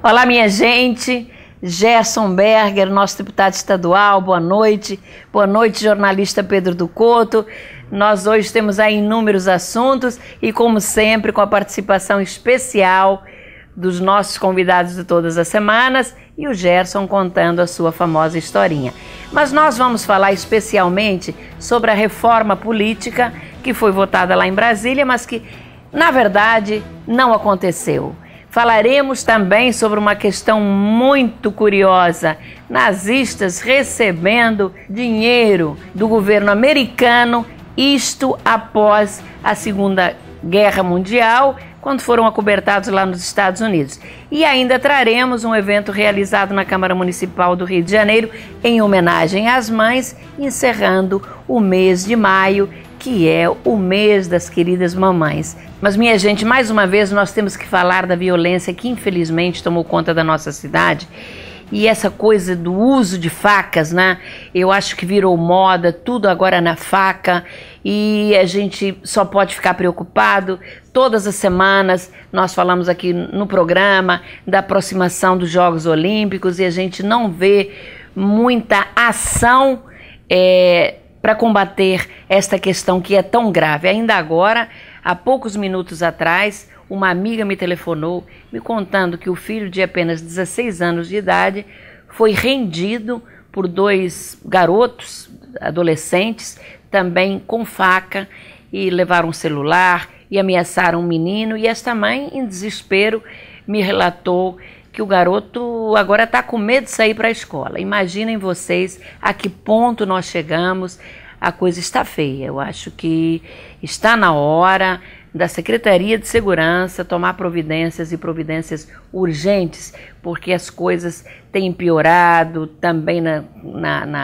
Olá, minha gente. Gerson Berger, nosso deputado estadual, boa noite. Boa noite, jornalista Pedro do Couto. Nós hoje temos aí inúmeros assuntos e, como sempre, com a participação especial dos nossos convidados de todas as semanas e o Gerson contando a sua famosa historinha. Mas nós vamos falar especialmente sobre a reforma política que foi votada lá em Brasília, mas que, na verdade, não aconteceu. Falaremos também sobre uma questão muito curiosa: nazistas recebendo dinheiro do governo americano, isto após a Segunda Guerra Mundial, quando foram acobertados lá nos Estados Unidos. E ainda traremos um evento realizado na Câmara Municipal do Rio de Janeiro em homenagem às mães, encerrando o mês de maio, que é o mês das queridas mamães. Mas, minha gente, mais uma vez nós temos que falar da violência que infelizmente tomou conta da nossa cidade. E essa coisa do uso de facas, né? Eu acho que virou moda, tudo agora na faca, e a gente só pode ficar preocupado. Todas as semanas nós falamos aqui no programa da aproximação dos Jogos Olímpicos e a gente não vê muita ação para combater esta questão que é tão grave. Ainda agora, há poucos minutos atrás, uma amiga me telefonou me contando que o filho de apenas 16 anos de idade foi rendido por dois garotos, adolescentes, também com faca, e levaram um celular e ameaçaram um menino. E esta mãe, em desespero, me relatou que o garoto agora está com medo de sair para a escola. Imaginem vocês a que ponto nós chegamos. A coisa está feia. Eu acho que está na hora da Secretaria de Segurança tomar providências e providências urgentes, porque as coisas têm piorado também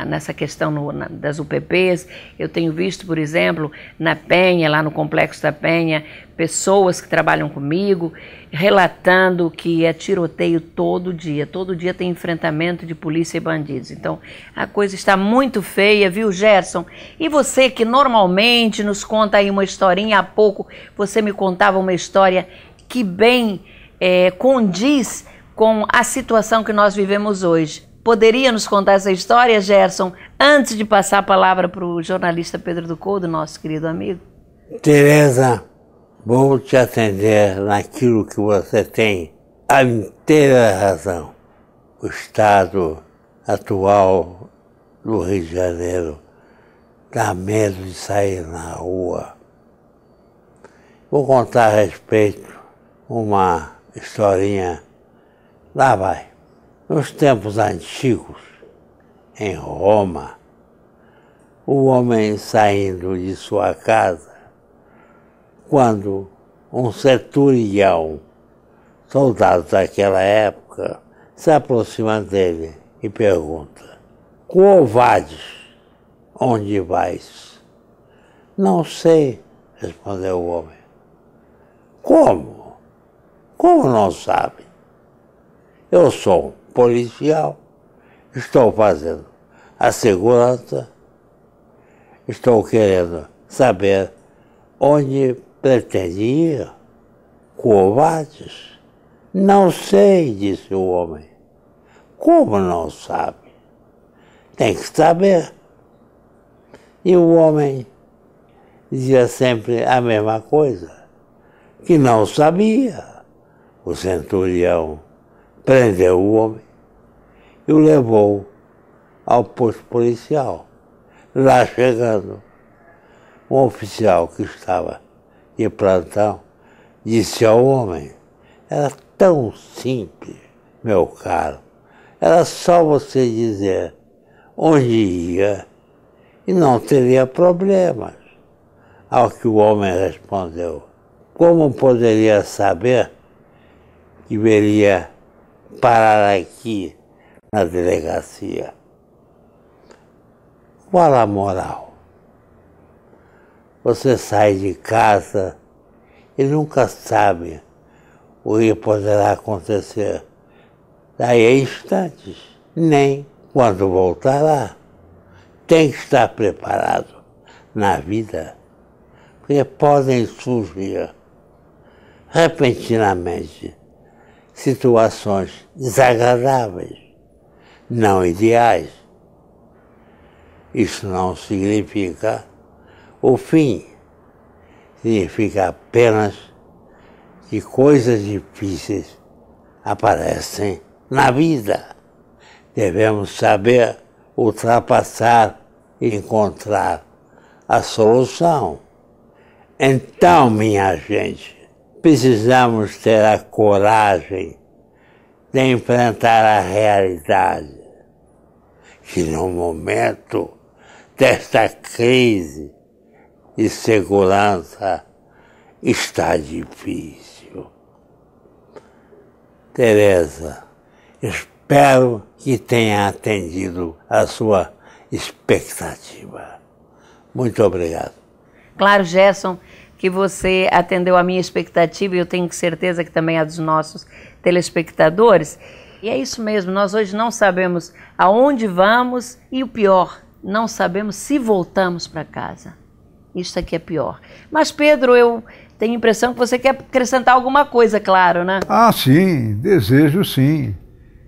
nessa questão das UPPs. Eu tenho visto, por exemplo, na Penha, lá no Complexo da Penha, pessoas que trabalham comigo relatando que é tiroteio todo dia tem enfrentamento de polícia e bandidos. Então, a coisa está muito feia, viu, Gerson? E você que normalmente nos conta aí uma historinha, há pouco você me contava uma história que bem condiz com a situação que nós vivemos hoje. Poderia nos contar essa história, Gerson, antes de passar a palavra para o jornalista Pedro do Couto, nosso querido amigo? Tereza, vou te atender naquilo que você tem a inteira razão. O estado atual do Rio de Janeiro dá medo de sair na rua. Vou contar a respeito uma historinha. Lá vai. Nos tempos antigos, em Roma, o homem saindo de sua casa, quando um centurião, soldado daquela época, se aproxima dele e pergunta: "Quo vades? Onde vais?" "Não sei", respondeu o homem. "Como? Como não sabe? Eu sou um policial, estou fazendo a segurança, estou querendo saber onde pretende ir." "Quo vades?" "Não sei", disse o homem. "Como não sabe? Tem que saber." E o homem dizia sempre a mesma coisa, que não sabia. O centurião prendeu o homem e o levou ao posto policial. Lá chegando, um oficial que estava de plantão disse ao homem: "Era tão simples, meu caro. Era só você dizer onde ia e não teria problemas." Ao que o homem respondeu: "Como poderia saber que viria parar aqui na delegacia?" Qual a moral? Você sai de casa e nunca sabe o que poderá acontecer daí a instantes, nem quando voltará. Tem que estar preparado na vida, porque podem surgir repentinamente situações desagradáveis, não ideais. Isso não significa o fim, significa apenas que coisas difíceis aparecem na vida. Devemos saber ultrapassar e encontrar a solução. Então, minha gente, precisamos ter a coragem de enfrentar a realidade, que no momento desta crise de segurança está difícil. Tereza, espero que tenha atendido a sua expectativa. Muito obrigado. Claro, Gerson, que você atendeu a minha expectativa e eu tenho certeza que também a dos nossos telespectadores. E é isso mesmo, nós hoje não sabemos aonde vamos e o pior, não sabemos se voltamos para casa. Isso aqui é pior. Mas, Pedro, eu tenho a impressão que você quer acrescentar alguma coisa, claro, né? Ah, sim, desejo sim.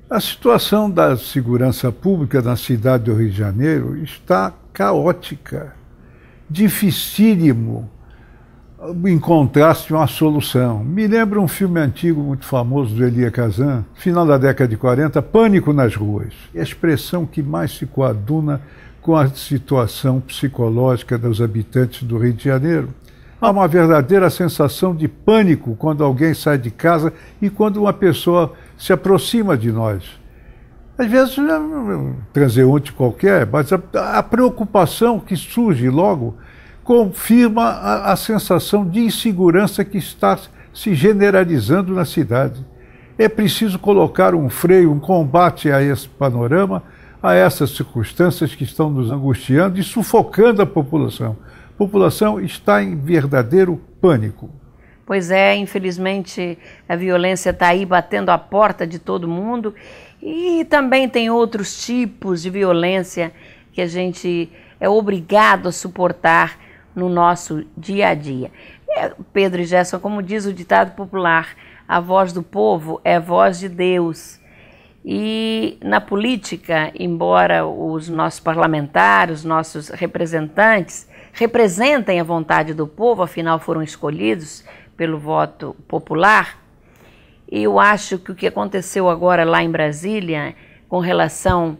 A situação da segurança pública na cidade do Rio de Janeiro está caótica. Dificílimo encontrar-se uma solução. Me lembra um filme antigo muito famoso do Elia Kazan, final da década de 40, Pânico nas Ruas. É a expressão que mais se coaduna com a situação psicológica dos habitantes do Rio de Janeiro. Há uma verdadeira sensação de pânico quando alguém sai de casa e quando uma pessoa se aproxima de nós. Às vezes é um transeunte qualquer, mas a preocupação que surge logo confirma a sensação de insegurança que está se generalizando na cidade. É preciso colocar um freio, um combate a esse panorama, a essas circunstâncias que estão nos angustiando e sufocando a população. A população está em verdadeiro pânico. Pois é, infelizmente a violência está aí batendo a porta de todo mundo e também tem outros tipos de violência que a gente é obrigado a suportar no nosso dia a dia. Pedro e Gerson, como diz o ditado popular, a voz do povo é a voz de Deus. E na política, embora os nossos parlamentares, os nossos representantes representem a vontade do povo, afinal foram escolhidos pelo voto popular, eu acho que o que aconteceu agora lá em Brasília, com relação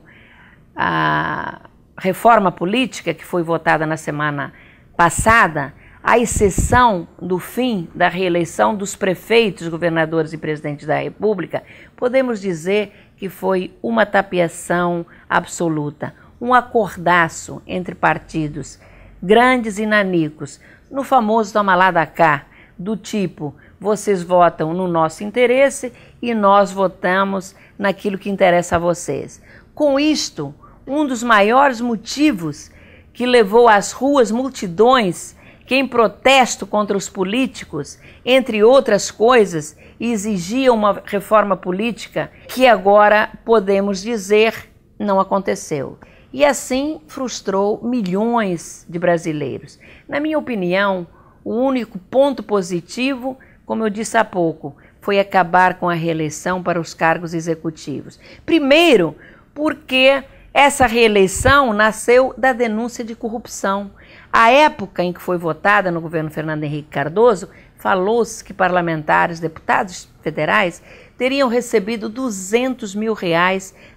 à reforma política que foi votada na semana passada, à exceção do fim da reeleição dos prefeitos, governadores e presidentes da República, podemos dizer que foi uma tapeação absoluta, um acordaço entre partidos grandes e nanicos, no famoso toma lá da cá, do tipo, vocês votam no nosso interesse e nós votamos naquilo que interessa a vocês. Com isto, um dos maiores motivos que levou às ruas multidões que em protesto contra os políticos, entre outras coisas, exigiam uma reforma política que agora podemos dizer não aconteceu. E assim frustrou milhões de brasileiros. Na minha opinião, o único ponto positivo, como eu disse há pouco, foi acabar com a reeleição para os cargos executivos. Primeiro, porque essa reeleição nasceu da denúncia de corrupção. À época em que foi votada no governo Fernando Henrique Cardoso, falou-se que parlamentares, deputados federais, teriam recebido R$200 mil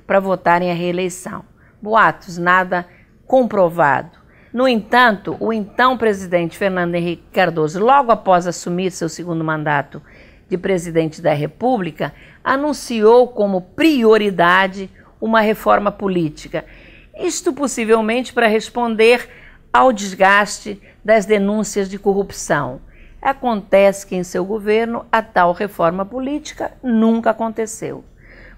para votarem a reeleição. Boatos, nada comprovado. No entanto, o então presidente Fernando Henrique Cardoso, logo após assumir seu segundo mandato de presidente da República, anunciou como prioridade uma reforma política. Isto possivelmente para responder ao desgaste das denúncias de corrupção. Acontece que em seu governo a tal reforma política nunca aconteceu.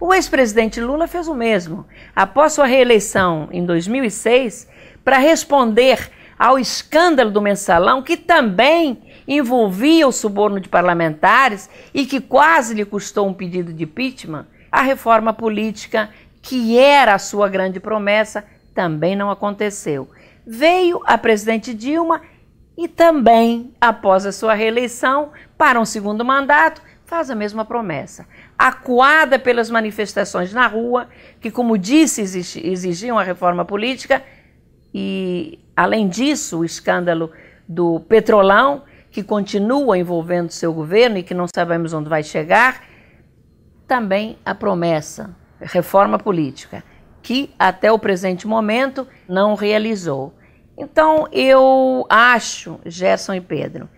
O ex-presidente Lula fez o mesmo. Após sua reeleição em 2006, para responder ao escândalo do Mensalão, que também envolvia o suborno de parlamentares e que quase lhe custou um pedido de impeachment, a reforma política, que era a sua grande promessa, também não aconteceu. Veio a presidente Dilma e também, após a sua reeleição, para um segundo mandato, faz a mesma promessa, acuada pelas manifestações na rua, que, como disse, exigiam a reforma política, e, além disso, o escândalo do Petrolão, que continua envolvendo seu governo e que não sabemos onde vai chegar, também a promessa, reforma política, que até o presente momento não realizou. Então, eu acho, Gerson e Pedro,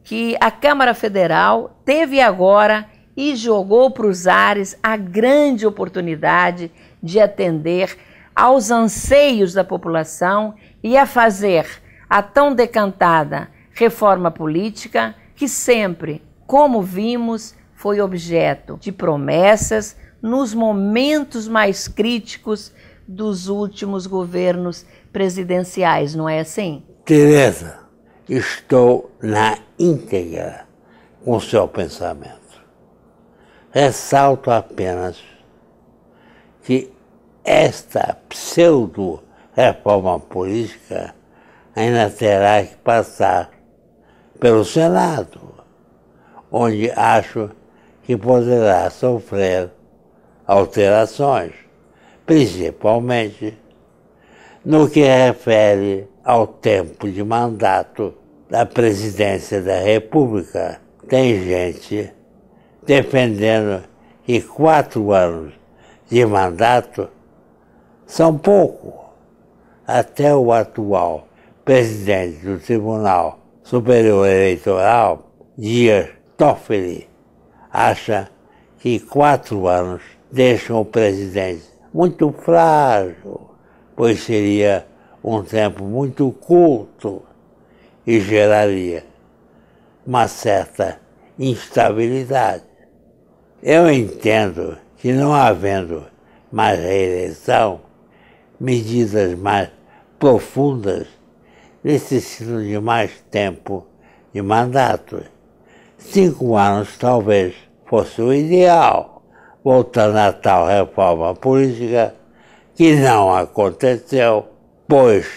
que a Câmara Federal teve agora e jogou para os ares a grande oportunidade de atender aos anseios da população e a fazer a tão decantada reforma política que sempre, como vimos, foi objeto de promessas nos momentos mais críticos dos últimos governos presidenciais, não é assim? Tereza, estou na íntegra com o seu pensamento. Ressalto apenas que esta pseudo-reforma política ainda terá que passar pelo Senado, onde acho que poderá sofrer alterações, principalmente no que refere ao tempo de mandato da presidência da República. Tem gente defendendo que 4 anos de mandato são pouco. Até o atual presidente do Tribunal Superior Eleitoral, Dias Toffoli, acha que 4 anos deixam o presidente muito frágil, pois seria um tempo muito curto e geraria uma certa instabilidade. Eu entendo que, não havendo mais reeleição, medidas mais profundas necessitam de mais tempo de mandato. 5 anos talvez fosse o ideal, voltando a tal reforma política que não aconteceu, pois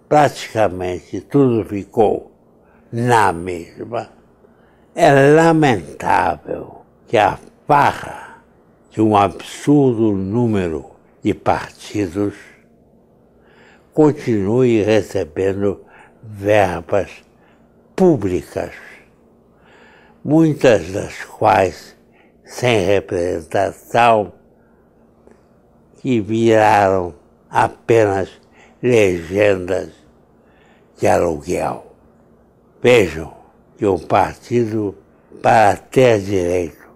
praticamente tudo ficou na mesma. É lamentável que a farra de um absurdo número de partidos continue recebendo verbas públicas, muitas das quais sem representação, que viraram apenas legendas de aluguel. Vejam que um partido, para ter direito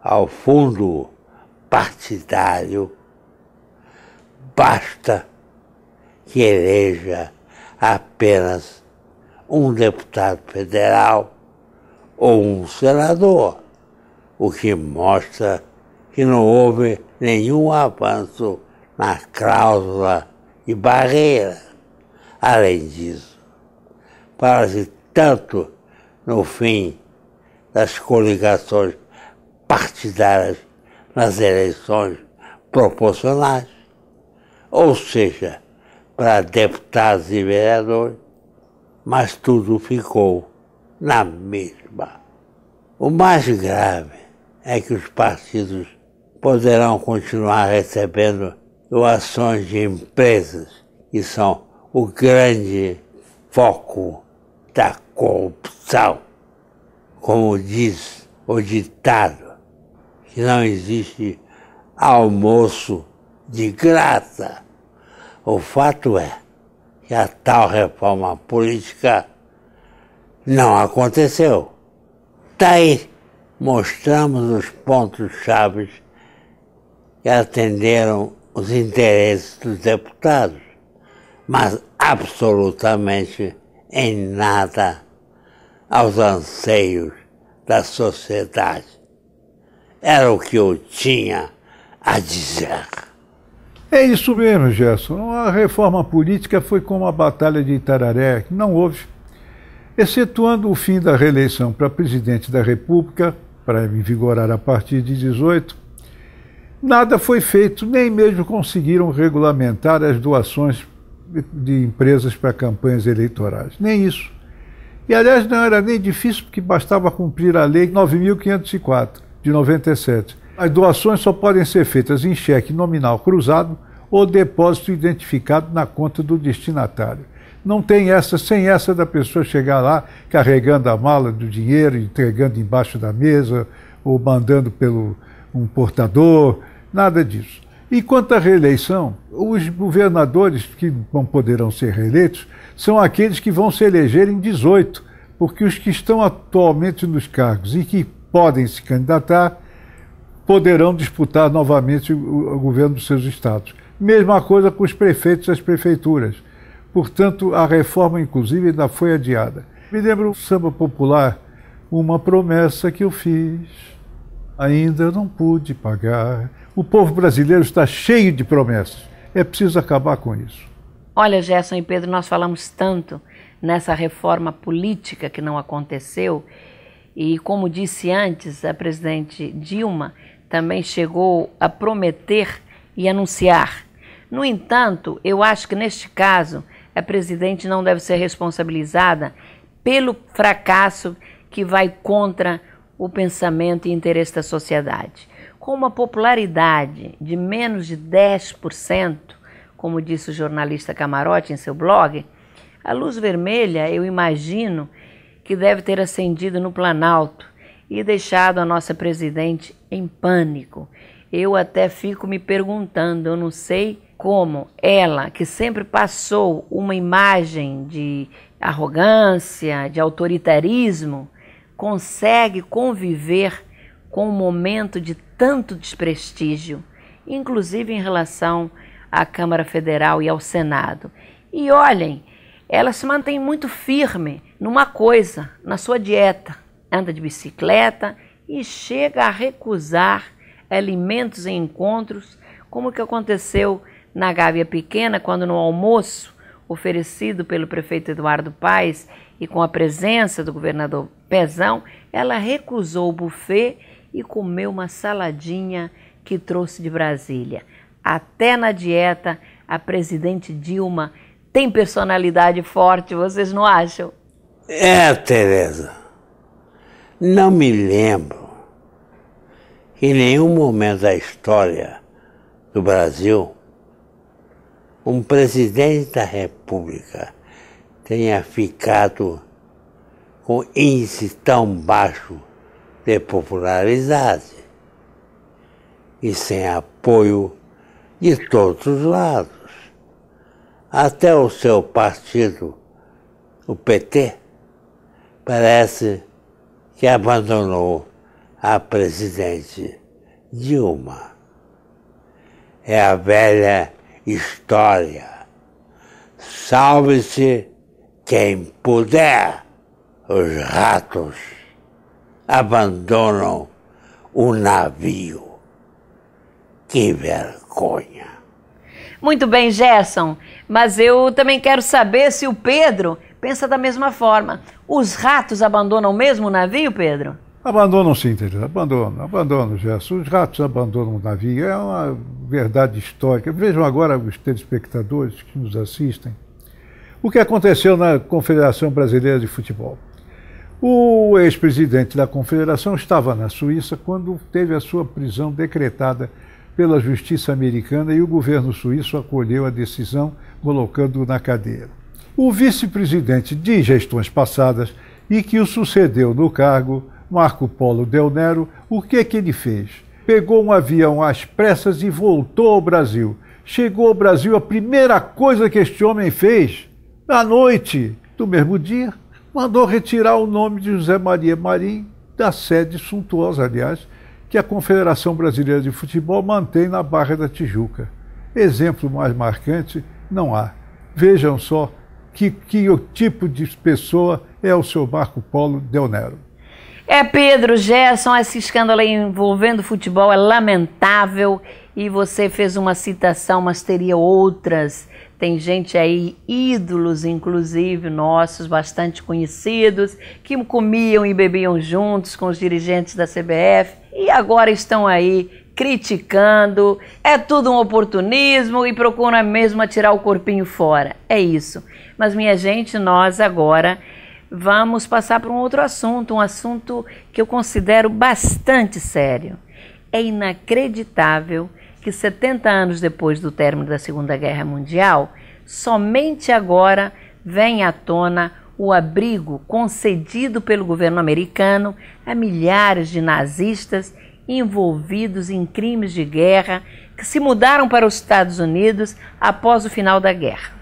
ao fundo partidário, basta que eleja apenas um deputado federal ou um senador, o que mostra que não houve nenhum avanço na cláusula de barreira. Além disso, fala-se tanto no fim das coligações partidárias nas eleições proporcionais, ou seja, para deputados e vereadores, mas tudo ficou na mesma. O mais grave é que os partidos poderão continuar recebendo doações de empresas, que são o grande foco da corrupção. Como diz o ditado, que não existe almoço de graça. O fato é que a tal reforma política não aconteceu. Daí mostramos os pontos-chave que atenderam os interesses dos deputados, mas absolutamente em nada aos anseios da sociedade. Era o que eu tinha a dizer. É isso mesmo, Gerson. A reforma política foi como a Batalha de Itararé, que não houve. Excetuando o fim da reeleição para presidente da República, para vigorar a partir de 18, nada foi feito, nem mesmo conseguiram regulamentar as doações de empresas para campanhas eleitorais. Nem isso. E, aliás, não era nem difícil, porque bastava cumprir a Lei 9.504, de 97. As doações só podem ser feitas em cheque nominal cruzado ou depósito identificado na conta do destinatário. Não tem essa, sem essa da pessoa chegar lá carregando a mala do dinheiro, entregando embaixo da mesa ou mandando pelo um portador, nada disso. E quanto à reeleição, os governadores que não poderão ser reeleitos são aqueles que vão se eleger em 18, porque os que estão atualmente nos cargos e que podem se candidatar poderão disputar novamente o governo dos seus estados. Mesma coisa com os prefeitos e as prefeituras. Portanto, a reforma, inclusive, ainda foi adiada. Me lembro do samba popular, uma promessa que eu fiz, ainda não pude pagar. O povo brasileiro está cheio de promessas. É preciso acabar com isso. Olha, Gerson e Pedro, nós falamos tanto nessa reforma política que não aconteceu e, como disse antes, a presidente Dilma também chegou a prometer e anunciar. No entanto, eu acho que neste caso a presidente não deve ser responsabilizada pelo fracasso que vai contra o pensamento e interesse da sociedade. Com uma popularidade de menos de 10%, como disse o jornalista Camarote em seu blog, a luz vermelha, eu imagino, que deve ter acendido no Planalto e deixado a nossa presidente em pânico. Eu até fico me perguntando, eu não sei como ela, que sempre passou uma imagem de arrogância, de autoritarismo, consegue conviver com um momento de tanto desprestígio, inclusive em relação à Câmara Federal e ao Senado. E olhem, ela se mantém muito firme numa coisa, na sua dieta, anda de bicicleta e chega a recusar alimentos em encontros, como o que aconteceu na Gávea Pequena, quando no almoço oferecido pelo prefeito Eduardo Paes e com a presença do governador Pezão, ela recusou o buffet e comeu uma saladinha que trouxe de Brasília. Até na dieta, a presidente Dilma tem personalidade forte, vocês não acham? Tereza, não me lembro que em nenhum momento da história do Brasil um presidente da República tenha ficado com índice tão baixo de popularidade e sem apoio de todos os lados. Até o seu partido, o PT, parece que abandonou a presidente Dilma. É a velha história. Salve-se quem puder. Os ratos abandonam o navio. Que vergonha. Muito bem, Gerson, mas eu também quero saber se o Pedro pensa da mesma forma. Os ratos abandonam mesmo o navio, Pedro? Abandonam sim, Teresa, abandonam, Gerson. Os ratos abandonam o navio, é uma verdade histórica. Vejam agora os telespectadores que nos assistem o que aconteceu na Confederação Brasileira de Futebol. O ex-presidente da Confederação estava na Suíça quando teve a sua prisão decretada pela Justiça Americana e o governo suíço acolheu a decisão, colocando-o na cadeia. O vice-presidente de gestões passadas e que o sucedeu no cargo, Marco Polo Del Nero, o que ele fez? Pegou um avião às pressas e voltou ao Brasil. Chegou ao Brasil, a primeira coisa que este homem fez, à noite do mesmo dia, mandou retirar o nome de José Maria Marinho da sede suntuosa, aliás, que a Confederação Brasileira de Futebol mantém na Barra da Tijuca. Exemplo mais marcante não há. Vejam só que tipo de pessoa é o seu Marco Polo Del Nero. Pedro, Gerson, esse escândalo envolvendo futebol é lamentável e você fez uma citação, mas teria outras. Tem gente aí, ídolos inclusive nossos, bastante conhecidos, que comiam e bebiam juntos com os dirigentes da CBF e agora estão aí criticando. É tudo um oportunismo e procuram mesmo atirar o corpinho fora. É isso. Mas, minha gente, nós agora vamos passar para um outro assunto, um assunto que eu considero bastante sério. É inacreditável que 70 anos depois do término da Segunda Guerra Mundial, somente agora vem à tona o abrigo concedido pelo governo americano a milhares de nazistas envolvidos em crimes de guerra que se mudaram para os Estados Unidos após o final da guerra.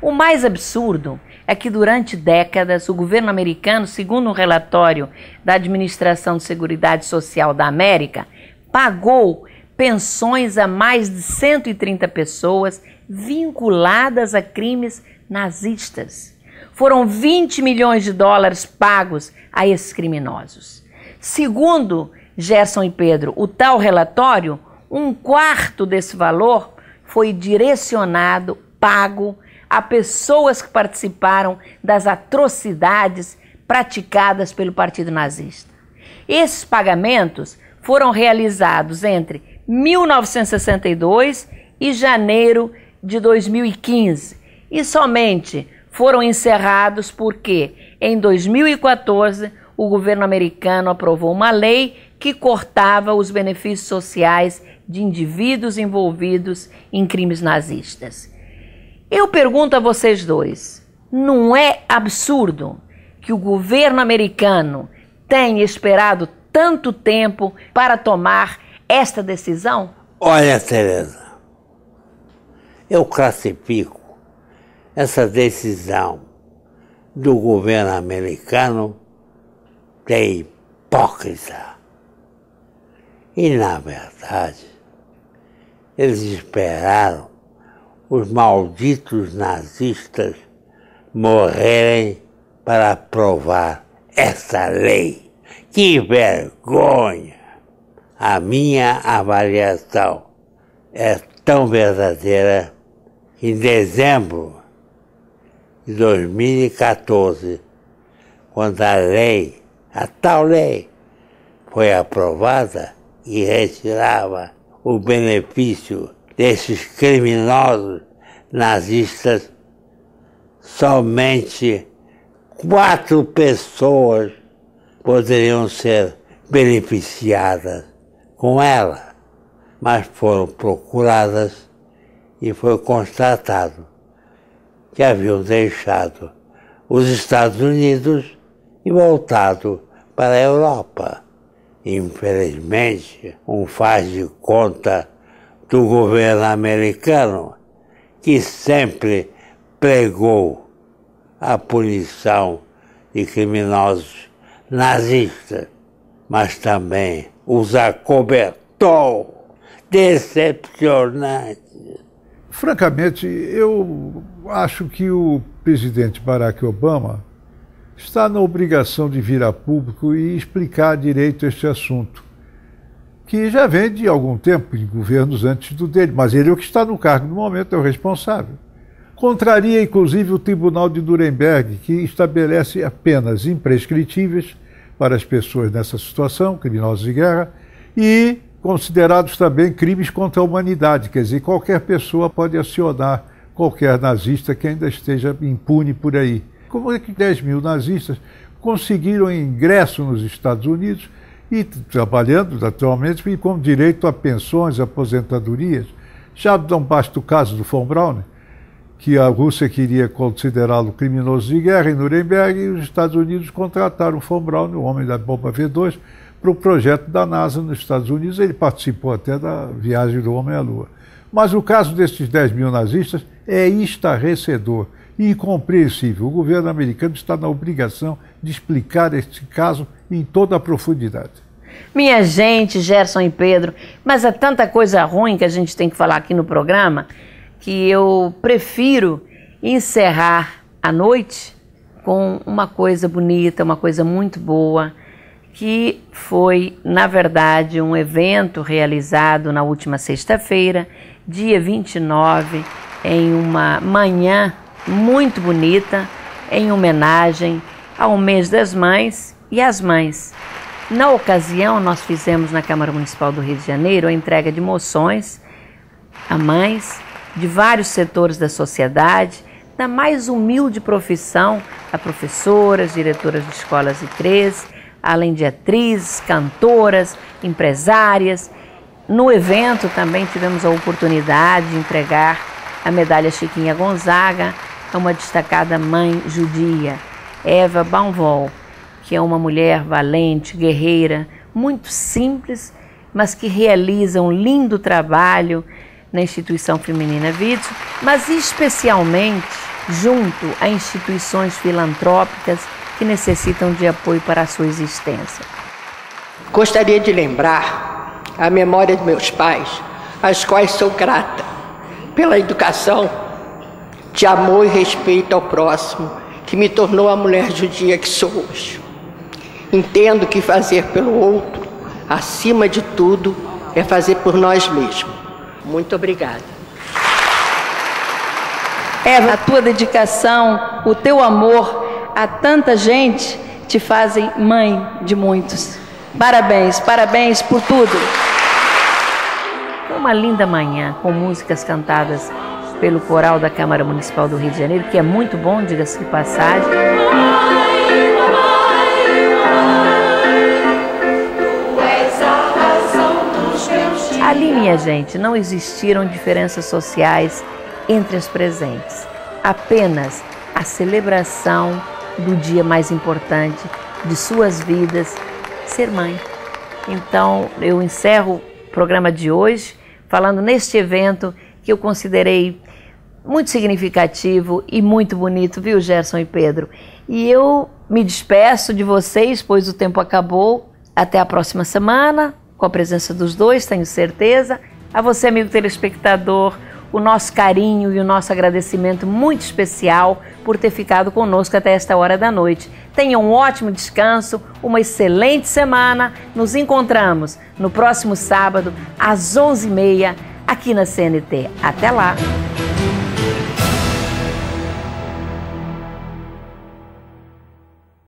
O mais absurdo é que durante décadas o governo americano, segundo um relatório da Administração de Seguridade Social da América, pagou pensões a mais de 130 pessoas vinculadas a crimes nazistas. Foram 20 milhões de dólares pagos a esses criminosos. Segundo Gerson e Pedro, o tal relatório, 1/4 desse valor foi direcionado, pago a pessoas que participaram das atrocidades praticadas pelo Partido Nazista. Esses pagamentos foram realizados entre 1962 e janeiro de 2015 e somente foram encerrados porque, em 2014, o governo americano aprovou uma lei que cortava os benefícios sociais de indivíduos envolvidos em crimes nazistas. Eu pergunto a vocês dois, não é absurdo que o governo americano tenha esperado tanto tempo para tomar esta decisão? Olha, Tereza, eu classifico essa decisão do governo americano de hipócrita. E, na verdade, eles esperaram os malditos nazistas morrerem para aprovar essa lei. Que vergonha! A minha avaliação é tão verdadeira que em dezembro de 2014, quando a tal lei, foi aprovada e retirava o benefício desses criminosos nazistas, somente 4 pessoas poderiam ser beneficiadas com ela, mas foram procuradas e foi constatado que haviam deixado os Estados Unidos e voltado para a Europa. Infelizmente, um faz de conta do governo americano, que sempre pregou a punição de criminosos nazistas, mas também os acobertou. Decepcionante. Francamente, eu acho que o presidente Barack Obama está na obrigação de vir a público e explicar direito este assunto, que já vem de algum tempo em governos antes do dele, mas ele é o que está no cargo no momento, é o responsável. Contraria, inclusive, o Tribunal de Nuremberg, que estabelece apenas imprescritíveis para as pessoas nessa situação, criminosos de guerra, e considerados também crimes contra a humanidade, quer dizer, qualquer pessoa pode acionar qualquer nazista que ainda esteja impune por aí. Como é que 10 mil nazistas conseguiram ingresso nos Estados Unidos e trabalhando atualmente e com direito a pensões, aposentadorias? Já não basta o caso do von Braun, que a Rússia queria considerá-lo criminoso de guerra em Nuremberg, e os Estados Unidos contrataram o von Braun, o homem da bomba V2, para o projeto da NASA nos Estados Unidos. Ele participou até da viagem do homem à Lua. Mas o caso desses 10 mil nazistas é estarrecedor e incompreensível. O governo americano está na obrigação de explicar este caso em toda a profundidade. Minha gente, Gerson e Pedro, mas há tanta coisa ruim que a gente tem que falar aqui no programa que eu prefiro encerrar a noite com uma coisa bonita, uma coisa muito boa, que foi, na verdade, um evento realizado na última sexta-feira, dia 29, em uma manhã muito bonita, em homenagem ao mês das mães e às mães. Na ocasião, nós fizemos na Câmara Municipal do Rio de Janeiro a entrega de moções a mães de vários setores da sociedade, da mais humilde profissão, a professoras, diretoras de escolas e CREs, além de atrizes, cantoras, empresárias. No evento também tivemos a oportunidade de entregar a medalha Chiquinha Gonzaga a uma destacada mãe judia, Eva Baumwoll, que é uma mulher valente, guerreira, muito simples, mas que realiza um lindo trabalho na instituição feminina Vídeo, mas especialmente junto a instituições filantrópicas que necessitam de apoio para a sua existência. Gostaria de lembrar a memória de meus pais, aos quais sou grata pela educação de amor e respeito ao próximo, que me tornou a mulher judia que sou hoje. Entendo que fazer pelo outro, acima de tudo, é fazer por nós mesmos. Muito obrigada. Eva, a tua dedicação, o teu amor a tanta gente te fazem mãe de muitos. Parabéns, parabéns por tudo. Uma linda manhã com músicas cantadas pelo coral da Câmara Municipal do Rio de Janeiro, que é muito bom, diga-se de passagem. Ali, minha gente, não existiram diferenças sociais entre as presentes, apenas a celebração do dia mais importante de suas vidas, ser mãe. Então, eu encerro o programa de hoje falando neste evento que eu considerei muito significativo e muito bonito, viu, Gerson e Pedro? E eu me despeço de vocês, pois o tempo acabou. Até a próxima semana, com a presença dos dois, tenho certeza. A você, amigo telespectador, o nosso carinho e o nosso agradecimento muito especial por ter ficado conosco até esta hora da noite. Tenha um ótimo descanso, uma excelente semana. Nos encontramos no próximo sábado, às 11h30, aqui na CNT. Até lá!